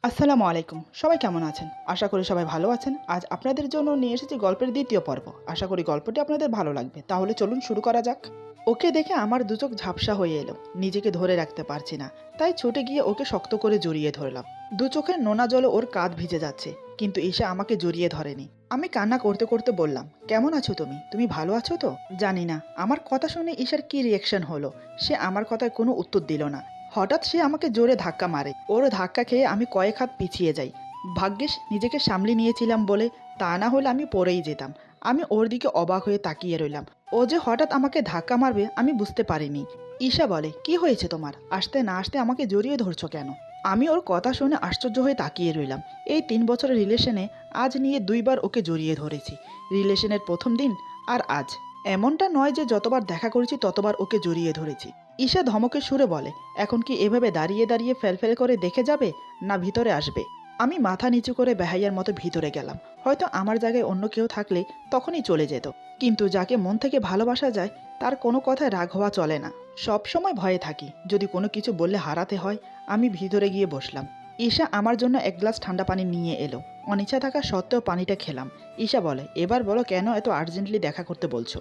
আসসালামু আলাইকুম। সবাই কেমন আছেন? আশা করি সবাই ভালো আছেন। আজ আপনাদের জন্য নিয়ে এসেছি গল্পের দ্বিতীয় পর্ব। আশা করি গল্পটি আপনাদের ভালো লাগবে। তাহলে চলুন শুরু করা যাক। ওকে দেখে আমার দু চোখ ঝাপসা হয়ে এলো। নিজেকে ধরে রাখতে পারছি না। তাই ছুটে গিয়ে ওকে শক্ত করে জড়িয়ে ধরলাম। দু চোখের নোনা জলে ওর কাঁধ ভিজে যাচ্ছে। কিন্তু ঈশা আমাকে জড়িয়ে ধরেনি। আমি কান্না করতে করতে বললাম, কেমন আছো তুমি? তুমি ভালো আছো তো? জানি না আমার কথা শুনে ঈশার কি রিয়াকশন হলো। সে আমার কথায় কোনো উত্তর দিল না। হঠাৎ সে আমাকে জোরে ধাক্কা মারে। ওর ধাক্কা খেয়ে আমি কয়েক হাত পিছিয়ে যাই। ভাগ্যিস নিজেকে সামলে নিয়েছিলাম বলে, তা না হলে আমি পড়েই যেতাম। আমি ওর দিকে অবাক হয়ে তাকিয়ে রইলাম। ও যে হঠাৎ আমাকে ধাক্কা মারবে আমি বুঝতে পারিনি। ঈশা বলে, কি হয়েছে তোমার? আসতে না আসতে আমাকে জড়িয়ে ধরছো কেন? আমি ওর কথা শুনে আশ্চর্য হয়ে তাকিয়ে রইলাম। এই 3 বছরের রিলেশনে আজ নিয়ে 2বার ওকে জড়িয়ে ধরেছি। রিলেশনের প্রথম দিন আর আজ। এমনটা নয় যে যতবার দেখা করেছি ততবার ওকে জড়িয়ে ধরেছি। ঈশা ধমকের সুরে বলে, এখন কি এভাবে দাঁড়িয়ে দাঁড়িয়ে ফেলফেল করে দেখে যাবে, না ভিতরে আসবে? আমি মাথা নিচু করে বেহাইয়ার মতো ভিতরে গেলাম। হয়তো আমার জায়গায় অন্য কেউ থাকলে তখনই চলে যেত। কিন্তু যাকে মন থেকে ভালোবাসা যায় তার কোনো কথায় রাগ হওয়া চলে না। সব সময় ভয়ে থাকি যদি কোনো কিছু বললে হারাতে হয়। আমি ভিতরে গিয়ে বসলাম। ঈশা আমার জন্য এক গ্লাস ঠান্ডা পানি নিয়ে এলো। অনিচ্ছা থাকা সত্ত্বেও পানিটা খেলাম। ঈশা বলে, এবার বলো কেন এত আর্জেন্টলি দেখা করতে বলছো?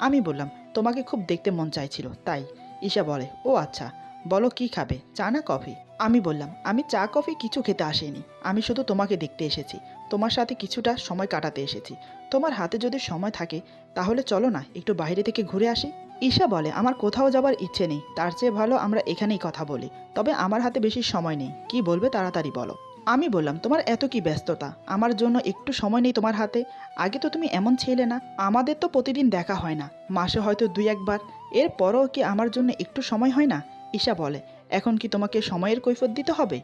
আমি বললাম, তোমাকে খুব দেখতে মন চাইছিল তাই। ঈশা বলে, ও আচ্ছা, বলো কি খাবে, চা না কফি? আমি বললাম, আমি চা কফি কিছু খেতে আসিনি। আমি শুধু তোমাকে দেখতে এসেছি। তোমার সাথে কিছুটা সময় কাটাতে এসেছি। তোমার হাতে যদি সময় থাকে তাহলে চলো না একটু বাইরে থেকে ঘুরে আসি। ঈশা বলে, আমার কোথাও যাবার ইচ্ছে নেই, তার চেয়ে ভালো আমরা এখানেই কথা বলি। তবে আমার হাতে বেশি সময় নেই, কি বলবে তাড়াতাড়ি বলো। আমি বললাম, তোমার এত কি ব্যস্ততা, আমার জন্য একটু সময় নেই তোমার হাতে? আগে তো তুমি এমন ছিলে না। আমাদের তো প্রতিদিন দেখা হয় না, মাসে হয়তো 2-1 বার। এরপরও কি আমার জন্য একটু সময় হয় না? ঈশা বলে, এখন কি তোমাকে সময়ের কৈফিয়ত দিতে হবে?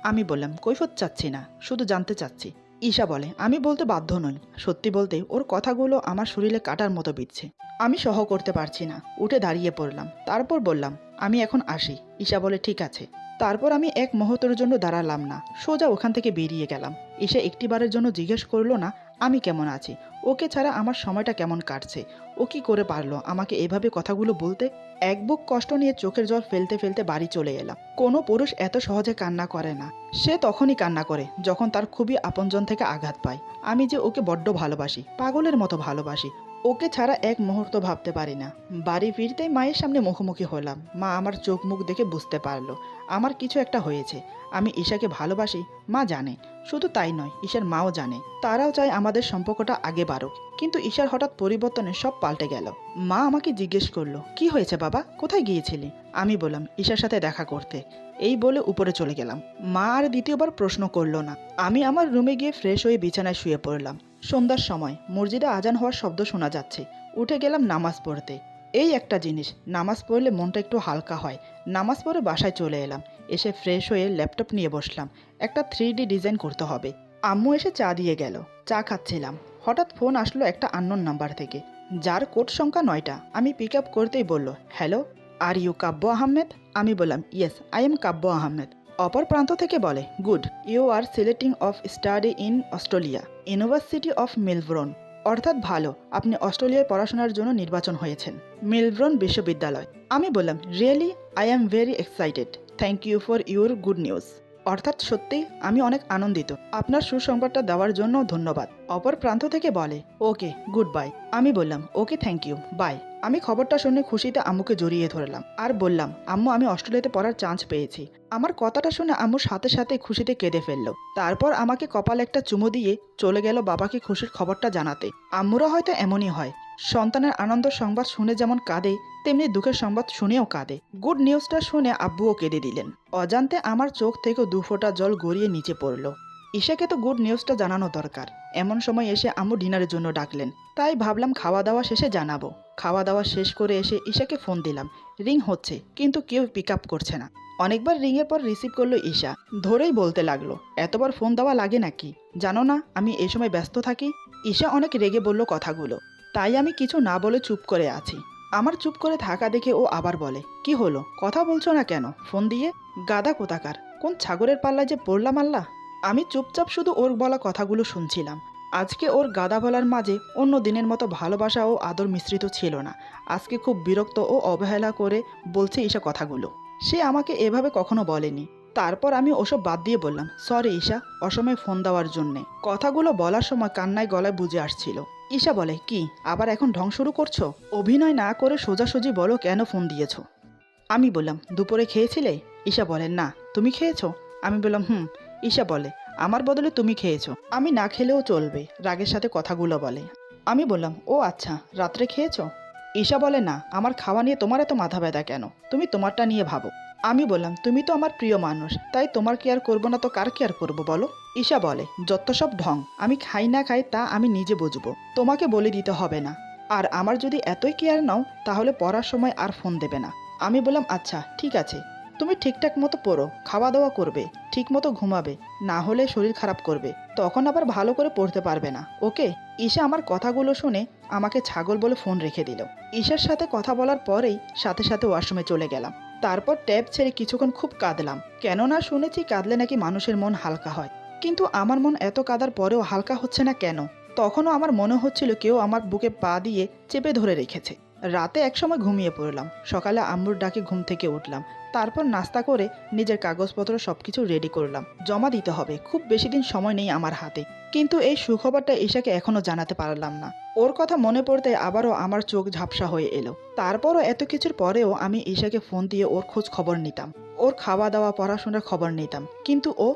আমি বললাম, কৈফিয়ত চাচ্ছি না, শুধু জানতে চাচ্ছি। ঈশা বলে, আমি বলতে বাধ্য নই। সত্যি বলতে ওর কথাগুলো আমার শরীরে কাটার মতো বিঁধছে। আমি সহ করতে পারছি না, উঠে দাঁড়িয়ে পড়লাম। তারপর বললাম, আমি এখন আসি। ঈশা বলে, ঠিক আছে। তারপর আমি এক মুহূর্তের জন্য দাঁড়ালাম না, সোজা ওখান থেকে বেরিয়ে গেলাম। ঈশা একটিবারের জন্য জিজ্ঞেস করলো না আমি কেমন আছি, ওকে ছাড়া আমার সময়টা কেমন কাটছে। ও কি করে পারলো আমাকে এভাবে কথাগুলো বলতে? এক বুক কষ্ট নিয়ে চোখের জল ফেলতে ফেলতে বাড়ি চলে এলাম। কোনো পুরুষ এত সহজে কান্না করে না। সে তখনই কান্না করে যখন তার খুবই আপনজন থেকে আঘাত পায়। আমি যে ওকে বড্ড ভালোবাসি, পাগলের মতো ভালোবাসি। ওকে ছাড়া এক মুহূর্ত ভাবতে পারি না। বাড়ি ফিরতেই মায়ের সামনে মুখোমুখি হলাম। মা আমার চোখ মুখ দেখে বুঝতে পারলো আমার কিছু একটা হয়েছে। আমি ঈশাকে ভালোবাসি, মা জানে। শুধু তাই নয়, ঈশার মাও জানে। তারাও চায় আমাদের সম্পর্কটা আগে বাড়ুক। কিন্তু ঈশার হঠাৎ পরিবর্তনে সব পাল্টে গেল। মা আমাকে জিজ্ঞেস করলো, কি হয়েছে বাবা, কোথায় গিয়েছিলি? আমি বললাম, ঈশার সাথে দেখা করতে। এই বলে উপরে চলে গেলাম। মা আর দ্বিতীয়বার প্রশ্ন করলো না। আমি আমার রুমে গিয়ে ফ্রেশ হয়ে বিছানায় শুয়ে পড়লাম। সন্ধ্যার সময় মসজিদে আজান হওয়ার শব্দ শোনা যাচ্ছে। উঠে গেলাম নামাজ পড়তে। এই একটা জিনিস, নামাজ পড়লে মনটা একটু হালকা হয়। নামাজ পড়ে বাসায় চলে এলাম। এসে ফ্রেশ হয়ে ল্যাপটপ নিয়ে বসলাম। একটা 3D ডিজাইন করতে হবে। আম্মু এসে চা দিয়ে গেল। চা খাচ্ছিলাম, হঠাৎ ফোন আসলো একটা আননোন নাম্বার থেকে, যার কোড সংখ্যা 9টা। আমি পিক আপ করতেই বলল, hello, are you Kabya Ahmed? আমি বললাম, yes I am Kabya Ahmed. অপর প্রান্ত থেকে বলে, good, you are selecting of study in Australia, university of Melbourne. অর্থাৎ ভালো, আপনি অস্ট্রেলিয়ায় পড়াশোনার জন্য নির্বাচন হয়েছেন, মেলবোর্ন বিশ্ববিদ্যালয়। আমি বললাম, really, I am very excited, thank you for your good news. অর্থাৎ সত্যি আমি অনেক আনন্দিত, আপনার সুসংবাদটা দেওয়ার জন্য ধন্যবাদ। অপর প্রান্ত থেকে বলে, ওকে, গুড বাই। আমি বললাম, ওকে, থ্যাংক ইউ, বাই। আমি খবরটা শুনে খুশিতে আম্মুকে জড়িয়ে ধরলাম আর বললাম, আম্মু, আমি অস্ট্রেলিয়াতে পড়ার চান্স পেয়েছি। আমার কথাটা শুনে আম্মু সাথে সাথে খুশিতে কেঁদে ফেললো। তারপর আমাকে কপালে একটা চুমু দিয়ে চলে গেল বাবাকে খুশির খবরটা জানাতে। আম্মুরা হয়তো এমনই হয়, সন্তানের আনন্দ সংবাদ শুনে যেমন কাঁদে, তেমনি দুঃখের সংবাদ শুনেও কাঁদে। গুড নিউজটা শুনে আব্বুও কেঁদে দিলেন। অজান্তে আমার চোখ থেকে 2 ফোঁটা জল গড়িয়ে নিচে পড়ল। ঈশাকে তো গুড নিউজটা জানানো দরকার। এমন সময় এসে আম্মু ডিনারের জন্য ডাকলেন। তাই ভাবলাম খাওয়া দাওয়া শেষে জানাবো। খাওয়া দাওয়া শেষ করে এসে ঈশাকে ফোন দিলাম। রিং হচ্ছে, কিন্তু কেউ পিক আপ করছে না। অনেকবার রিংয়ের পর রিসিভ করলো ঈশা। ধরেই বলতে লাগলো, এতবার ফোন দেওয়া লাগে নাকি? জানো না আমি এই সময় ব্যস্ত থাকি। ঈশা অনেক রেগে বলল কথাগুলো। তাই আমি কিছু না বলে চুপ করে আছি। আমার চুপ করে থাকা দেখে ও আবার বলে, কি হলো, কথা বলছো না কেন ফোন দিয়ে? গাদা কোথাকার, কোন ছাগলের পাল্লায় যে পড়লাম আল্লাহ। আমি চুপচাপ শুধু ওর বলা কথাগুলো শুনছিলাম। আজকে ওর গাদা বলার মাঝে অন্য দিনের মতো ভালোবাসা ও আদর মিশ্রিত ছিল না। আজকে খুব বিরক্ত ও অবহেলা করে বলছে ঈশা কথাগুলো। সে আমাকে এভাবে কখনো বলেনি। তারপর আমি ওসব বাদ দিয়ে বললাম, সরি ঈশা, অসময়ে ফোন দেওয়ার জন্যে। কথাগুলো বলার সময় কান্নায় গলায় বুঝে আসছিল। ঈশা বলে, কি আবার এখন ঢং শুরু করছো? অভিনয় না করে সোজাসুজি বলো কেন ফোন দিয়েছো। আমি বললাম, দুপুরে খেয়েছিলে? ঈশা বলে, না। তুমি খেয়েছো? আমি বললাম, হুম। ঈশা বলে, আমার বদলে তুমি খেয়েছো। আমি না খেলেও চলবে, রাগের সাথে কথাগুলো বলে। আমি বললাম, ও আচ্ছা, রাত্রে খেয়েছো? ঈশা বলে, না, আমার খাওয়া নিয়ে তোমার এত মাথা ব্যথা কেন? তুমি তোমারটা নিয়ে ভাবো। আমি বললাম, তুমি তো আমার প্রিয় মানুষ, তাই তোমার কেয়ার করবো না তো কার কেয়ার করবো বলো? ঈশা বলে, যত সব ঢং, আমি খাই না খাই তা আমি নিজে বুঝবো, তোমাকে বলে দিতে হবে না। আর আমার যদি এতই কেয়ার নাও তাহলে পড়ার সময় আর ফোন দেবে না। আমি বললাম, আচ্ছা ঠিক আছে, তুমি ঠিকঠাক মতো পড়ো, খাওয়া দাওয়া করবে, ঠিক মতো ঘুমাবে, না হলে শরীর খারাপ করবে, তখন আবার ভালো করে পড়তে পারবে না, ওকে? ঈশা আমার কথাগুলো শুনে আমাকে ছাগল বলে ফোন রেখে দিল। ঈশার সাথে কথা বলার পরেই সাথে সাথে ওয়াশরুমে চলে গেলাম। তারপর ট্যাব ছেড়ে কিছুক্ষণ খুব কাঁদলাম, কেননা শুনেছি কাঁদলে নাকি মানুষের মন হালকা হয়। কিন্তু আমার মন এত কাঁদার পরেও হালকা হচ্ছে না কেন? তখনও আমার মনে হচ্ছিল কেউ আমার বুকে পা দিয়ে চেপে ধরে রেখেছে। রাতে একসময় ঘুমিয়ে পড়লাম, সকালে আম্মুর ডাকে ঘুম থেকে উঠলাম। তারপর নাস্তা করে নিজের কাগজপত্র সবকিছু রেডি করলাম, জমা দিতে হবে, খুব বেশি দিন সময় নেই আমার হাতে। কিন্তু এই সুখবরটা ঈশাকে এখনো জানাতে পারলাম না। ওর কথা মনে পড়তে আবারও আমার চোখ ঝাপসা হয়ে এলো। তারপরও এত কিছুর পরেও আমি ঈশাকে ফোন দিয়ে ওর খোঁজ খবর নিতাম, ওর খাওয়া দাওয়া পড়াশোনার খবর নিতাম। কিন্তু ও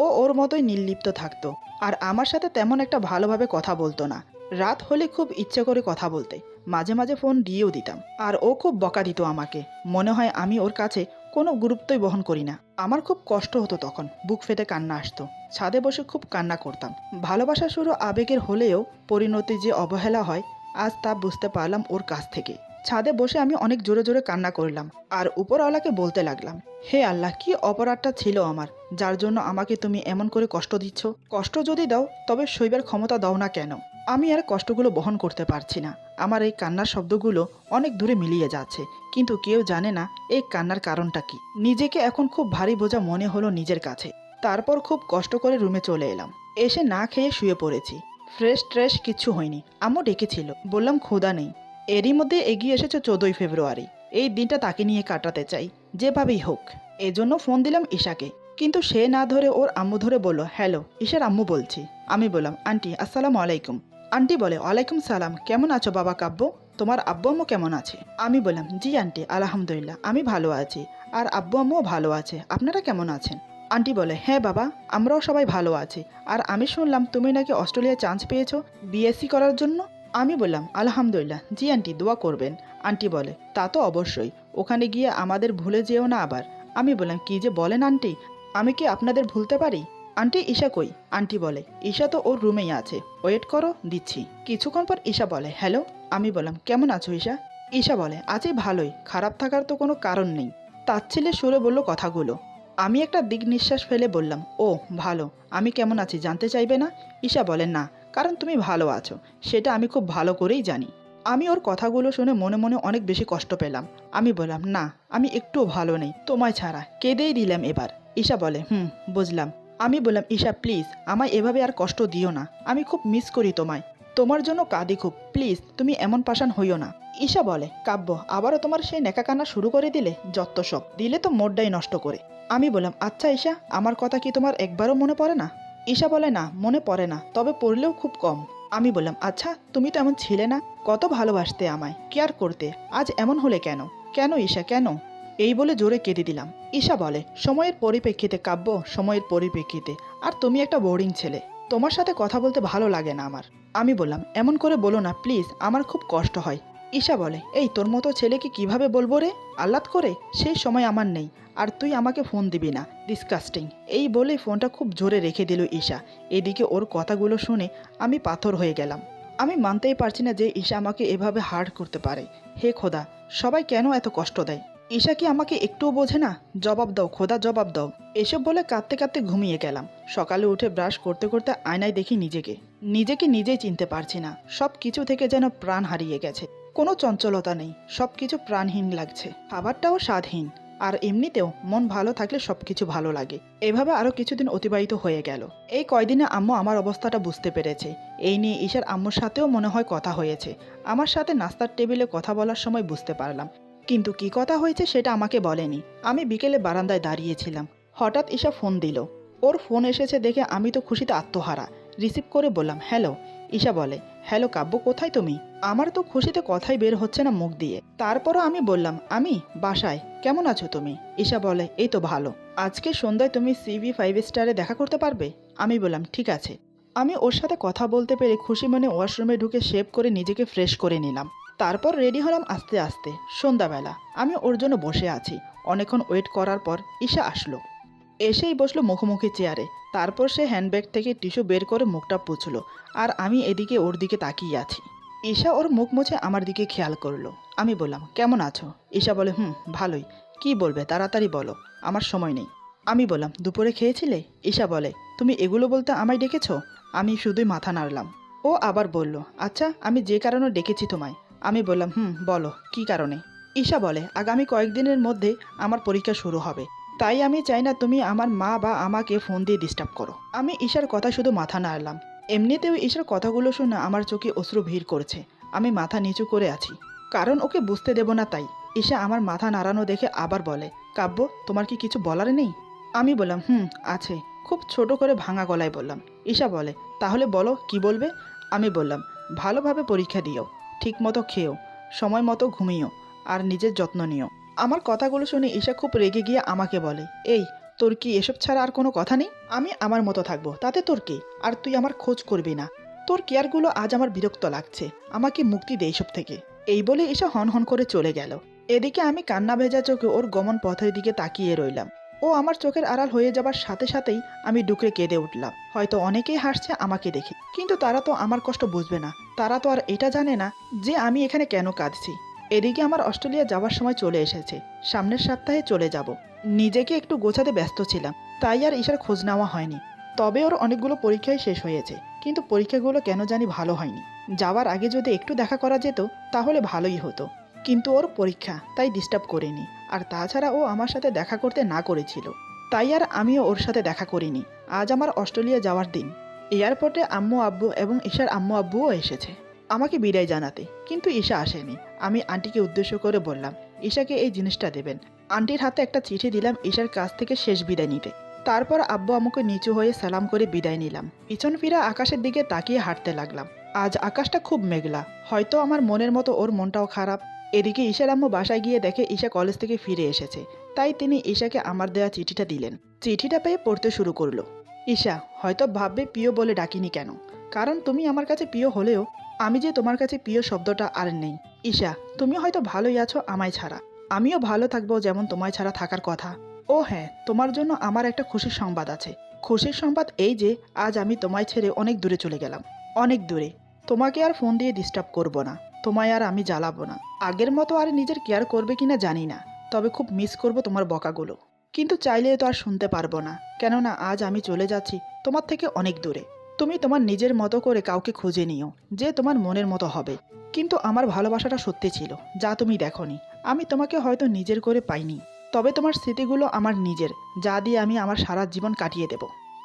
ও ওর মতোই নির্লিপ্ত থাকতো, আর আমার সাথে তেমন একটা ভালোভাবে কথা বলতো না। রাত হলে খুব ইচ্ছে করে কথা বলতে, মাঝে মাঝে ফোন দিয়েও দিতাম। আর ও খুব বকা দিত আমাকে, মনে হয় আমি ওর কাছে কোনো গুরুত্বই বহন করি না। আমার খুব কষ্ট হতো তখন, বুক ফেটে কান্না আসতো, ছাদে বসে খুব কান্না করতাম। ভালোবাসা শুরু আবেগের হলেও পরিণতি যে অবহেলা হয় আজ তা বুঝতে পারলাম ওর কাছ থেকে। ছাদে বসে আমি অনেক জোরে জোরে কান্না করলাম আর উপরওয়ালাকে বলতে লাগলাম, হে আল্লাহ, কি অপরাধটা ছিল আমার, যার জন্য আমাকে তুমি এমন করে কষ্ট দিচ্ছ? কষ্ট যদি দাও তবে সইবার ক্ষমতা দাও না কেন? আমি আর কষ্টগুলো বহন করতে পারছি না। আমার এই কান্নার শব্দগুলো অনেক দূরে মিলিয়ে যাচ্ছে, কিন্তু কেউ জানে না এই কান্নার কারণটা কি। নিজেকে এখন খুব ভারী বোঝা মনে হলো নিজের কাছে। তারপর খুব কষ্ট করে রুমে চলে এলাম, এসে না খেয়ে শুয়ে পড়েছি। ফ্রেশ ট্রেশ কিচ্ছু হয়নি। আম্মু ডেকেছিল, বললাম ক্ষুধা নেই। এরই মধ্যে এগিয়ে এসেছে 14ই ফেব্রুয়ারি। এই দিনটা তাকে নিয়ে কাটাতে চাই, যেভাবেই হোক। এজন্য ফোন দিলাম ঈশাকে, কিন্তু সে না ধরে ওর আম্মু ধরে বলল, হ্যালো, ঈশার আম্মু বলছি। আমি বললাম, আন্টি আসসালামু আলাইকুম। আন্টি বলে, ওয়ালাইকুম সালাম, কেমন আছো বাবা কাব্য? তোমার আব্বু আম্মু কেমন আছে? আমি বললাম, জি আন্টি, আলহামদুলিল্লাহ, আমি ভালো আছি, আর আব্বু আম্মুও ভালো আছে, আপনারা কেমন আছেন? আন্টি বলে, হ্যাঁ বাবা, আমরাও সবাই ভালো আছি। আর আমি শুনলাম তুমি নাকি অস্ট্রেলিয়ায় চান্স পেয়েছো বিএসসি করার জন্য। আমি বললাম, আলহামদুলিল্লাহ, জি আন্টি, দোয়া করবেন। আন্টি বলে, তা তো অবশ্যই, ওখানে গিয়ে আমাদের ভুলে যেও না আবার। আমি বললাম, কি যে বলেন আন্টি, আমি কি আপনাদের ভুলতে পারি? আন্টি, ঈশা কই? আন্টি বলে, ঈশা তো ওর রুমেই আছে, ওয়েট করো, দিচ্ছি। কিছুক্ষণ পর ঈশা বলে, হ্যালো। আমি বললাম, কেমন আছো ঈশা? ঈশা বলে, আছি ভালোই, খারাপ থাকার তো কোনো কারণ নেই। তাচ্ছিল্যের সুরে বলল কথাগুলো। আমি একটা দিক নিঃশ্বাস ফেলে বললাম, ও ভালো, আমি কেমন আছি জানতে চাইবে না? ঈশা বলে, না, কারণ তুমি ভালো আছো সেটা আমি খুব ভালো করেই জানি। আমি ওর কথাগুলো শুনে মনে মনে অনেক বেশি কষ্ট পেলাম। আমি বললাম, না, আমি একটুও ভালো নেই তোমায় ছাড়া, কেঁদেই দিলাম এবার। ঈশা বলে, বুঝলাম। আমি বললাম, ঈশা প্লিজ আমায় এভাবে আর কষ্ট দিও না, আমি খুব মিস করি তোমায়, তোমার জন্য কাঁদি খুব, প্লিজ তুমি এমন পাষাণ হইও না। ঈশা বলে, কাব্য, আবারও তোমার সেই নেকা কান্না শুরু করে দিলে, যত সব দিলে তো মোডটাই নষ্ট করে। আমি বললাম, আচ্ছা ঈশা, আমার কথা কি তোমার একবারও মনে পড়ে না? ঈশা বলে, না, মনে পড়ে না, তবে পড়লেও খুব কম। আমি বললাম, আচ্ছা, তুমি তো এমন ছিলে না, কত ভালোবাসতে আমায়, কেয়ার করতে, আজ এমন হলে কেন? কেন ঈশা, কেন? এই বলে জোরে কেঁদে দিলাম। ঈশা বলে, সময়ের পরিপ্রেক্ষিতে কাব্য, সময়ের পরিপ্রেক্ষিতে, আর তুমি একটা বোরিং ছেলে, তোমার সাথে কথা বলতে ভালো লাগে না আমার। আমি বললাম, এমন করে বলো না প্লিজ, আমার খুব কষ্ট হয়। ঈশা বলে, এই তোর মতো ছেলেকে কিভাবে বলবো রে, আহ্লাদ করে, সেই সময় আমার নেই, আর তুই আমাকে ফোন দিবি না, ডিসকাস্টিং। এই বলে ফোনটা খুব জোরে রেখে দিল ঈশা। এদিকে ওর কথাগুলো শুনে আমি পাথর হয়ে গেলাম। আমি মানতেই পারছি না যে ঈশা আমাকে এভাবে হার্ট করতে পারে। হে খোদা, সবাই কেন এত কষ্ট দেয়? ঈশা কি আমাকে একটুও বোঝে না? জবাব দাও খোদা, জবাব দাও। এসব বলে কাঁদতে কাঁদতে ঘুমিয়ে গেলাম। সকালে উঠে ব্রাশ করতে করতে আয়নায় দেখি নিজেকে নিজেকে নিজেই চিনতে পারছি না। সব কিছু থেকে যেন প্রাণ হারিয়ে গেছে, কোনো চঞ্চলতা নেই, সব কিছু প্রাণহীন লাগছে, খাবারটাও স্বাদহীন। আর এমনিতেও মন ভালো থাকলে সব কিছু ভালো লাগে। এভাবে আরও কিছুদিন অতিবাহিত হয়ে গেল। এই কয়দিনে আম্মু আমার অবস্থাটা বুঝতে পেরেছে। এই নিয়ে ঈশার আম্মুর সাথেও মনে হয় কথা হয়েছে। আমার সাথে নাস্তার টেবিলে কথা বলার সময় বুঝতে পারলাম, কিন্তু কি কথা হয়েছে সেটা আমাকে বলেনি। আমি বিকেলে বারান্দায় দাঁড়িয়েছিলাম, হঠাৎ ঈশা ফোন দিল। ওর ফোন এসেছে দেখে আমি তো খুশিতে আত্মহারা। রিসিভ করে বললাম, হ্যালো। ঈশা বলে, হ্যালো কাব্য, কোথায় তুমি? আমার তো খুশিতে কথাই বের হচ্ছে না মুখ দিয়ে। তারপরও আমি বললাম, আমি বাসায়। কেমন আছো তুমি? ঈশা বলে, এই তো ভালো। আজকে সন্ধ্যায় তুমি CV 5 স্টারে দেখা করতে পারবে? আমি বললাম, ঠিক আছে। আমি ওর সাথে কথা বলতে পেরে খুশি মনে ওয়াশরুমে ঢুকে শেভ করে নিজেকে ফ্রেশ করে নিলাম। তারপর রেডি হলাম আস্তে আস্তে। সন্ধ্যাবেলা আমি ওর জন্য বসে আছি। অনেকক্ষণ ওয়েট করার পর ঈশা আসলো। এসেই বসলো মুখোমুখি চেয়ারে। তারপর সে হ্যান্ডব্যাগ থেকে টিস্যু বের করে মুখটা পুছলো। আর আমি এদিকে ওর দিকে তাকিয়ে আছি। ঈশা ওর মুখ মুছে আমার দিকে খেয়াল করলো। আমি বললাম, কেমন আছো? ঈশা বলে, ভালোই। কি বলবে তাড়াতাড়ি বলো, আমার সময় নেই। আমি বললাম, দুপুরে খেয়েছিলে? ঈশা বলে, তুমি এগুলো বলতে আমায় ডেকেছো? আমি শুধুই মাথা নাড়লাম। ও আবার বলল, আচ্ছা আমি যে কারণে ডেকেছি তোমায়। আমি বললাম, বলো কী কারণে? ঈশা বলে, আগামী কয়েকদিনের মধ্যে আমার পরীক্ষা শুরু হবে। তাই আমি চাই না তুমি আমার মা বা আমাকে ফোন দিয়ে ডিস্টার্ব করো। আমি ঈশার কথা শুধু মাথা নাড়লাম। এমনিতেও ঈশার কথাগুলো শুনে আমার চোখে অশ্রু ভিড় করছে। আমি মাথা নিচু করে আছি, কারণ ওকে বুঝতে দেব না তাই। ঈশা আমার মাথা নাড়ানো দেখে আবার বলে, কাব্য, তোমার কি কিছু বলার নেই? আমি বললাম, আছে। খুব ছোট করে ভাঙা গলায় বললাম। ঈশা বলে, তাহলে বলো কি বলবে? আমি বললাম, ভালোভাবে পরীক্ষা দিও, ঠিক মতো খেও, সময় মতো ঘুমিও, আর নিজের যত্ন নিও। আমার কথাগুলো শুনে ঈশা খুব রেগে গিয়ে আমাকে বলে, এই, তোর কি এসব ছাড়া আর কোনো কথা নেই? আমি আমার মতো থাকবো, তাতে তোর কি? আর তুই আমার খোঁজ করবি না। তোর কেয়ারগুলো আজ আমার বিরক্ত লাগছে। আমাকে মুক্তি দে এইসব থেকে। এই বলে ঈশা হন হন করে চলে গেল। এদিকে আমি কান্না ভেজা চোখে ওর গমন পথের দিকে তাকিয়ে রইলাম। ও আমার চোখের আড়াল হয়ে যাবার সাথে সাথেই আমি ডুকরে কেঁদে উঠলাম। হয়তো অনেকেই হাসছে আমাকে দেখে, কিন্তু তারা তো আমার কষ্ট বুঝবে না। তারা তো আর এটা জানে না যে আমি এখানে কেন কাঁদছি। এদিকে আমার অস্ট্রেলিয়া যাওয়ার সময় চলে এসেছে। সামনের সপ্তাহে চলে যাব। নিজেকে একটু গোছাতে ব্যস্ত ছিলাম, তাই আর ঈশার খোঁজ নেওয়া হয়নি। তবে ওর অনেকগুলো পরীক্ষাই শেষ হয়েছে, কিন্তু পরীক্ষাগুলো কেন জানি ভালো হয়নি। যাওয়ার আগে যদি একটু দেখা করা যেত তাহলে ভালোই হতো। কিন্তু ওর পরীক্ষা, তাই ডিস্টার্ব করিনি। আর তাছাড়া ও আমার সাথে দেখা করতে না করেছিল, তাই আর আমিও ওর সাথে দেখা করিনি। আজ আমার অস্ট্রেলিয়া যাওয়ার দিন। এয়ারপোর্টে আম্মু আব্বু এবং ঈশার আম্মু আব্বুও এসেছে আমাকে বিদায় জানাতে, কিন্তু ঈশা আসেনি। আমি আন্টিকে উদ্দেশ্য করে বললাম, ঈশাকে এই জিনিসটা দেবেন। আন্টির হাতে একটা চিঠি দিলাম ঈশার কাছ থেকে শেষ বিদায় নিতে। তারপর আব্বু আম্মুকে নিচু হয়ে সালাম করে বিদায় নিলাম। পিছন ফিরা আকাশের দিকে তাকিয়ে হাঁটতে লাগলাম। আজ আকাশটা খুব মেঘলা, হয়তো আমার মনের মতো ওর মনটাও খারাপ। এদিকে ঈশার আম্মু বাসায় গিয়ে দেখে ঈশা কলেজ থেকে ফিরে এসেছে, তাই তিনি ঈশাকে আমার দেওয়া চিঠিটা দিলেন। চিঠিটা পেয়ে পড়তে শুরু করলো। ঈশা, হয়তো ভাববে প্রিয় বলে ডাকিনি কেন, কারণ তুমি আমার কাছে প্রিয় হলেও আমি যে তোমার কাছে প্রিয় শব্দটা আর নেই। ঈশা, তুমি হয়তো ভালোই আছো আমায় ছাড়া, আমিও ভালো থাকবো যেমন তোমায় ছাড়া থাকার কথা। ও হ্যাঁ, তোমার জন্য আমার একটা খুশির সংবাদ আছে। খুশির সংবাদ এই যে আজ আমি তোমায় ছেড়ে অনেক দূরে চলে গেলাম। অনেক দূরে। তোমাকে আর ফোন দিয়ে ডিস্টার্ব করব না, তোমায় আর আমি জ্বালাবো না। আগের মতো আর নিজের কেয়ার করবে কিনা জানি না, তবে খুব মিস করব তোমার বকাগুলো। কিন্তু চাইলে তো আর শুনতে পারবো না, কেননা আজ আমি চলে যাচ্ছি তোমার থেকে অনেক দূরে। তুমি তোমার নিজের মতো করে কাউকে খুঁজে নিও, যে তোমার মনের মতো হবে। কিন্তু আমার ভালোবাসাটা সত্যি ছিল, যা তুমি দেখোনি। আমি তোমাকে হয়তো নিজের করে পাইনি, তবে তোমার স্মৃতিগুলো আমার নিজের, যা দিয়ে আমি আমার সারা জীবন কাটিয়ে দেব।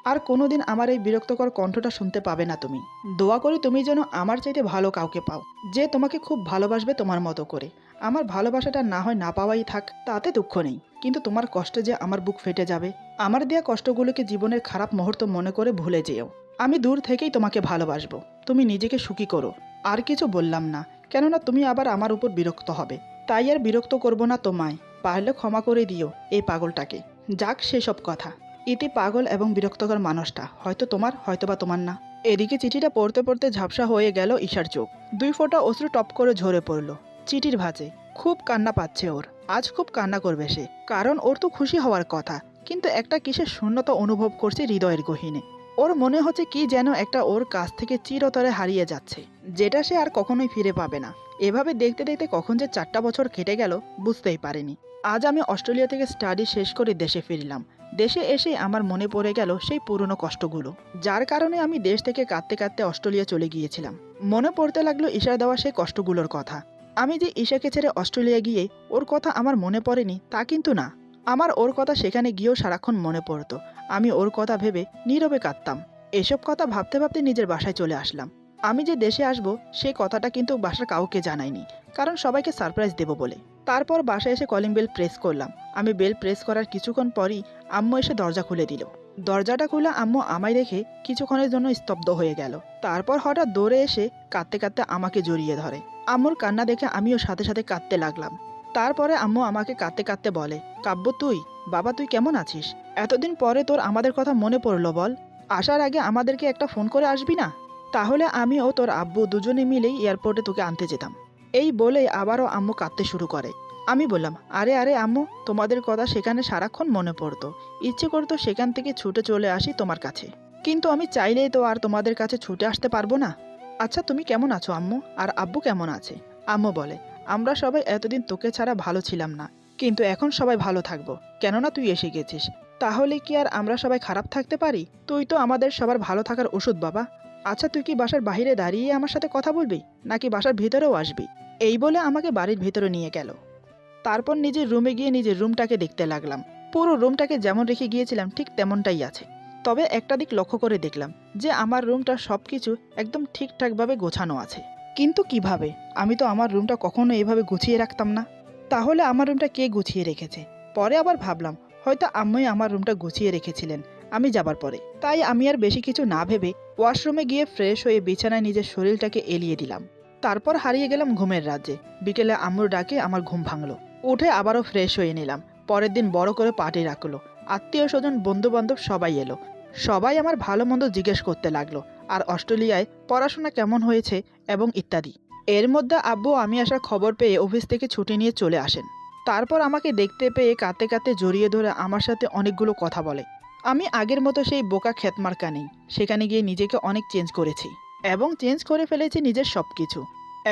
আর কোনোদিন আমার এই বিরক্তকর কণ্ঠটা শুনতে পাবে না তুমি। দোয়া করি তুমি যেন আমার চাইতে ভালো কাউকে পাও, যে তোমাকে খুব ভালোবাসবে তোমার মতো করে। আমার ভালোবাসাটা না হয় না পাওয়াই থাক, তাতে দুঃখ নেই, কিন্তু তোমার কষ্টে যে আমার বুক ফেটে যাবে। আমার দেয়া কষ্টগুলোকে জীবনের খারাপ মুহূর্ত মনে করে ভুলে যেও। আমি দূর থেকেই তোমাকে ভালোবাসবো। তুমি নিজেকে সুখী করো। আর কিছু বললাম না, কেননা তুমি আবার আমার উপর বিরক্ত হবে। তাই আর বিরক্ত করব না তোমায়। পারলে ক্ষমা করে দিও এই পাগলটাকে। যাক সেসব কথা। ইতি পাগল এবং বিরক্তকর মানুষটা হয়তো তোমার, হয়তোবা তোমার না। এদিকে চিঠিটা পড়তে পড়তে ঝাপসা হয়ে গেল ঈশার চোখ। 2 ফোঁটা অশ্রু টপ করে ঝরে পড়ল চিঠির ভাঁজে। খুব কান্না পাচ্ছে ওর। আজ খুব কান্না করবে সে, কারণ ওর তো খুশি হওয়ার কথা, কিন্তু একটা কিসের শূন্যতা অনুভব করছে হৃদয়ের গহীনে। ওর মনে হচ্ছে কি যেন একটা ওর কাছ থেকে চিরতরে হারিয়ে যাচ্ছে, যেটা সে আর কখনোই ফিরে পাবে না। এভাবে দেখতে দেখতে কখন যে 4টা বছর কেটে গেল বুঝতেই পারিনি। আজ আমি অস্ট্রেলিয়া থেকে স্টাডি শেষ করে দেশে ফিরলাম। দেশে এসে আমার মনে পড়ে গেল সেই পুরনো কষ্টগুলো, যার কারণে আমি দেশ থেকে কাঁদতে কাঁদতে অস্ট্রেলিয়া চলে গিয়েছিলাম। মনে পড়তে লাগলো ঈশার দেওয়া সেই কষ্টগুলোর কথা। আমি যে ঈশাকে ছেড়ে অস্ট্রেলিয়া গিয়ে ওর কথা আমার মনে পড়েনি তা কিন্তু না। আমার ওর কথা সেখানে গিয়েও সারাক্ষণ মনে পড়তো। আমি ওর কথা ভেবে নীরবে কাঁদতাম। এসব কথা ভাবতে ভাবতে নিজের বাসায় চলে আসলাম। আমি যে দেশে আসব সেই কথাটা কিন্তু বাসার কাউকে জানাইনি, কারণ সবাইকে সারপ্রাইজ দেব বলে। তারপর বাসায় এসে কলিং বেল প্রেস করলাম। আমি বেল প্রেস করার কিছুক্ষণ পরই আম্মু এসে দরজা খুলে দিল। দরজাটা খুলে আম্মু আমায় দেখে কিছুক্ষণের জন্য স্তব্ধ হয়ে গেল। তারপর হঠাৎ দৌড়ে এসে কাঁদতে কাঁদতে আমাকে জড়িয়ে ধরে। আম্মুর কান্না দেখে আমিও সাথে সাথে কাঁদতে লাগলাম। তারপরে আম্মু আমাকে কাঁদতে কাঁদতে বলে, কাব্য তুই, বাবা তুই কেমন আছিস? এতদিন পরে তোর আমাদের কথা মনে পড়লো বল? আসার আগে আমাদেরকে একটা ফোন করে আসবি না? তাহলে আমি ও তোর আব্বু দুজনে মিলেই এয়ারপোর্টে তোকে আনতে যেতাম। এই বলেই আবারও আম্মু কাঁদতে শুরু করে। আমি বললাম, আরে আরে আম্মু, তোমাদের কথা সেখানে সারাক্ষণ মনে পড়তো। ইচ্ছে করতো সেখান থেকে ছুটে চলে আসি তোমার কাছে, কিন্তু আমি চাইলেই তো আর তোমাদের কাছে ছুটে আসতে পারবো না। আচ্ছা তুমি কেমন আছো আম্মু, আর আব্বু কেমন আছে? আম্মু বলে, আমরা সবাই এতদিন তোকে ছাড়া ভালো ছিলাম না, কিন্তু এখন সবাই ভালো থাকবো, কেননা তুই এসে গেছিস। তাহলে কি আর আমরা সবাই খারাপ থাকতে পারি? তুই তো আমাদের সবার ভালো থাকার ওষুধ বাবা। আচ্ছা তুই কি বাসার বাইরে দাঁড়িয়ে আমার সাথে কথা বলবি, নাকি বাসার ভিতরেও আসবি? এই বলে আমাকে বাড়ির ভিতরে নিয়ে গেল। তারপর নিজের রুমে গিয়ে নিজের রুমটাকে দেখতে লাগলাম। পুরো রুমটাকে যেমন রেখে গিয়েছিলাম ঠিক তেমনটাই আছে। তবে একটা দিক লক্ষ্য করে দেখলাম যে আমার রুমটা সব কিছু একদম ঠিকঠাকভাবে গোছানো আছে। কিন্তু কিভাবে? আমি তো আমার রুমটা কখনো এভাবে গুছিয়ে রাখতাম না। তাহলে আমার রুমটা কে গুছিয়ে রেখেছে? পরে আবার ভাবলাম হয়তো আম্মুই আমার রুমটা গুছিয়ে রেখেছিলেন আমি যাবার পরে। তাই আমি আর বেশি কিছু না ভেবে ওয়াশরুমে গিয়ে ফ্রেশ হয়ে বিছানায় নিজের শরীরটাকে এলিয়ে দিলাম। তারপর হারিয়ে গেলাম ঘুমের রাজ্যে। বিকেলে আম্মুর ডাকে আমার ঘুম ভাঙলো। উঠে আবারও ফ্রেশ হয়ে নিলাম। পরের দিন বড় করে পার্টি রাখলো। আত্মীয় স্বজন বন্ধু বান্ধব সবাই এলো। সবাই আমার ভালো মন্দ জিজ্ঞেস করতে লাগলো, আর অস্ট্রেলিয়ায় পড়াশোনা কেমন হয়েছে এবং ইত্যাদি। এর মধ্যে আব্বু আমি আসার খবর পেয়ে অফিস থেকে ছুটি নিয়ে চলে আসেন। তারপর আমাকে দেখতে পেয়ে কাঁদতে কাঁদতে জড়িয়ে ধরে আমার সাথে অনেকগুলো কথা বলে। আমি আগের মতো সেই বোকা খ্যাতমার্কা নেই। সেখানে গিয়ে নিজেকে অনেক চেঞ্জ করেছি এবং চেঞ্জ করে ফেলেছি নিজের সব কিছু।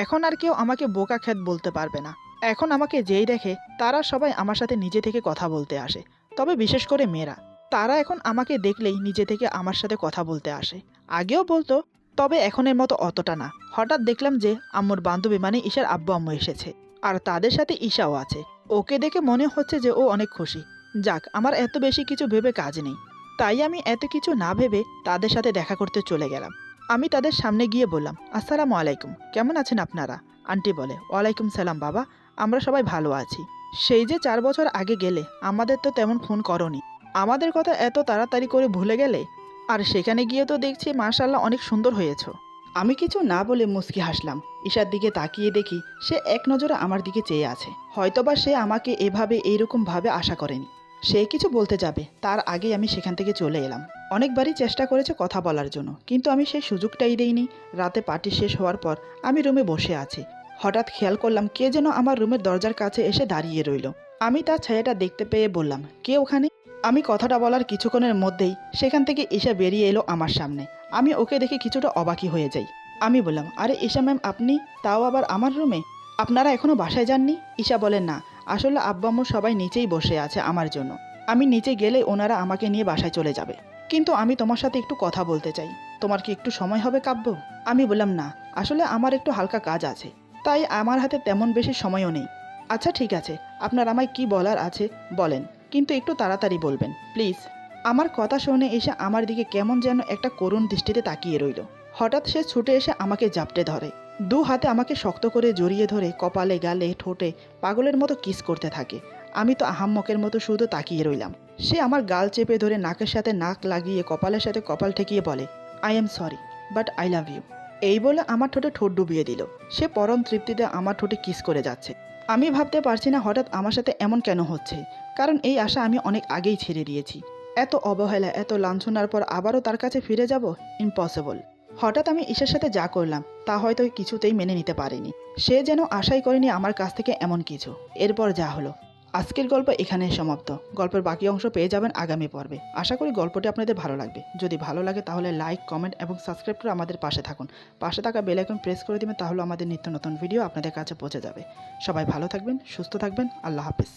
এখন আর কেউ আমাকে বোকা খ্যাত বলতে পারবে না। এখন আমাকে যেই দেখে তারা সবাই আমার সাথে নিজে থেকে কথা বলতে আসে। তবে বিশেষ করে মেয়েরা, তারা এখন আমাকে দেখলেই নিজে থেকে আমার সাথে কথা বলতে আসে। আগেও বলতো, তবে এখনের মতো অতটা না। হঠাৎ দেখলাম যে আম্মুর বান্ধবী মানে ঈশার আব্বু আম্মু এসেছে, আর তাদের সাথে ঈশাও আছে। ওকে দেখে মনে হচ্ছে যে ও অনেক খুশি। যাক, আমার এত বেশি কিছু ভেবে কাজ নেই। তাই আমি এত কিছু না ভেবে তাদের সাথে দেখা করতে চলে গেলাম। আমি তাদের সামনে গিয়ে বললাম, আসসালামু আলাইকুম, কেমন আছেন আপনারা? আন্টি বলে, ওয়ালাইকুম সালাম বাবা, আমরা সবাই ভালো আছি। সেই যে 4 বছর আগে গেলে আমাদের তো তেমন ফোন করনি, আমাদের কথা এত তাড়াতাড়ি করে ভুলে গেলে? আর সেখানে গিয়ে তো দেখছি মাশাআল্লাহ অনেক সুন্দর হয়েছো। আমি কিছু না বলে মুচকি হাসলাম। ঈশার দিকে তাকিয়ে দেখি সে এক নজরে আমার দিকে চেয়ে আছে। হয়তোবা সে আমাকে এভাবে এইরকম ভাবে আশা করেনি। সে কিছু বলতে যাবে তার আগেই আমি সেখান থেকে চলে এলাম। অনেকবারই চেষ্টা করেছে কথা বলার জন্য, কিন্তু আমি সেই সুযোগটাই দেইনি। রাতে পার্টি শেষ হওয়ার পর আমি রুমে বসে আছি। হঠাৎ খেয়াল করলাম কে যেন আমার রুমের দরজার কাছে এসে দাঁড়িয়ে রইল। আমি তার ছায়াটা দেখতে পেয়ে বললাম, কে ওখানে? আমি কথাটা বলার কিছুক্ষণের মধ্যেই সেখান থেকে ঈশা বেরিয়ে এলো আমার সামনে। আমি ওকে দেখে কিছুটা অবাকই হয়ে যাই। আমি বললাম, আরে ঈশা ম্যাম আপনি, তাও আবার আমার রুমে? আপনারা এখনো বাসায় যাননি? ঈশা বলেন, না, আসলে আব্বু আম্মু সবাই নিচেই বসে আছে আমার জন্য। আমি নিচে গেলে ওনারা আমাকে নিয়ে বাসায় চলে যাবে। কিন্তু আমি তোমার সাথে একটু কথা বলতে চাই। তোমার কি একটু সময় হবে কাব্য? আমি বললাম, না, আসলে আমার একটু হালকা কাজ আছে, তাই আমার হাতে তেমন বেশি সময়ও নেই। আচ্ছা ঠিক আছে, আপনার আমায় কি বলার আছে বলেন, কিন্তু একটু তাড়াতাড়ি বলবেন প্লিজ। আমার কথা শুনে এসে আমার দিকে কেমন যেন একটা করুণ দৃষ্টিতে তাকিয়ে রইল। হঠাৎ সে ছুটে এসে আমাকে জাপটে ধরে। দু হাতে আমাকে শক্ত করে জড়িয়ে ধরে কপালে গালে ঠোঁটে পাগলের মতো কিস করতে থাকে। আমি তো আহাম্মকের মতো শুধু তাকিয়ে রইলাম। সে আমার গাল চেপে ধরে নাকের সাথে নাক লাগিয়ে কপালের সাথে কপাল ঠেকিয়ে বলে, I am sorry, but I love you. এই বলে আমার ঠোঁটে ঠোঁট ডুবিয়ে দিল। সে পরম তৃপ্তিতে আমার ঠোঁটে কিস করে যাচ্ছে। আমি ভাবতে পারছি না হঠাৎ আমার সাথে এমন কেন হচ্ছে, কারণ এই আশা আমি অনেক আগেই ছেড়ে দিয়েছি। এত অবহেলা, এত লাঞ্ছনার পর আবারও তার কাছে ফিরে যাব, ইম্পসিবল। হঠাৎ আমি ঈশার সাথে যা করলাম তা হয়তো কিছুতেই মেনে নিতে পারেনি। সে যেন আশাই করেনি আমার কাছ থেকে এমন কিছু। এরপর যা হলো। আজকের গল্প এখানেই সমাপ্ত। গল্পের বাকি অংশ পেয়ে যাবেন আগামী পর্বে। আশা করি গল্পটি আপনাদের ভালো লাগবে। যদি ভালো লাগে তাহলে লাইক, কমেন্ট এবং সাবস্ক্রাইব করে আমাদের পাশে থাকুন। পাশে থাকা বেল আইকন প্রেস করে দিবেন, তাহলে আমাদের নিত্য নতুন ভিডিও আপনাদের কাছে পৌঁছে যাবে। সবাই ভালো থাকবেন, সুস্থ থাকবেন। আল্লাহ হাফিজ।